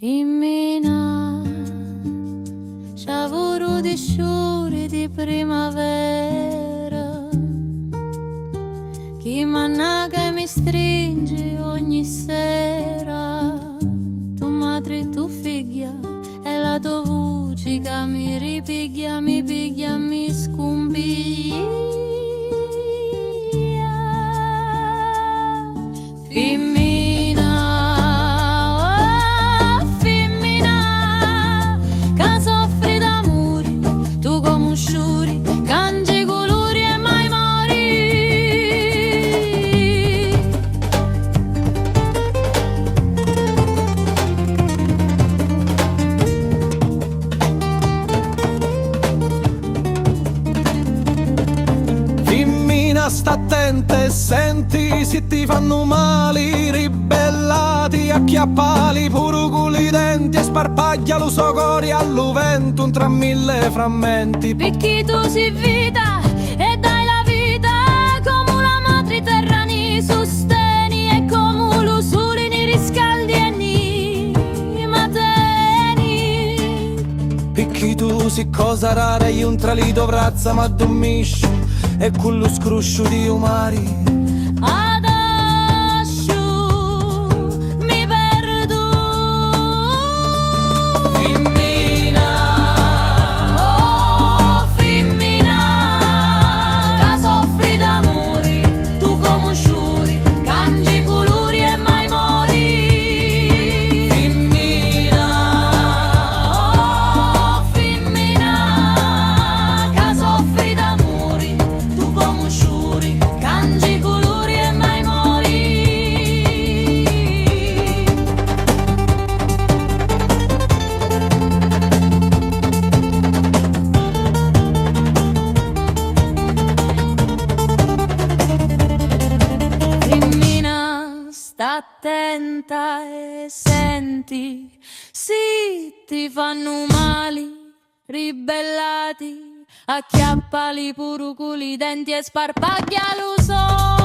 Femmina, sciavoro di sciore di primavera, chi mannaga e mi stringe ogni sera. Tu madre e tu figlia, è la tua voce che mi ripiglia, mi piglia, mi scumbiglia. Femmina, oh femmina, che soffri d'amore, tu come un sciuri, cangi colori e mai mori. Femmina, sta attenta e senti se ti fanno male, ribellati, acchiappali, pure con i denti e sparpaglia lo so cori all'uvento tra mille frammenti. Perché tu sei vita e dai la vita come una madre terra ni sosteni e come lo sole ni riscaldi e ni mateni. Perché tu sei cosa rara e un tralito vrazza ma dormisci e con lo scruscio di umari. Adesso mi perdo. Femmina, oh femmina, che soffri d'amore, tu come un sciuri, cangi colori e mai mori. Femmina, Oh femmina, che soffri d'amore, tu come un sciuri, cangi colori e mai mori. Femmina, sta attenta e senti, sì ti fanno male, ribellati, acchiappali pure con i denti e sparpaglia lo so.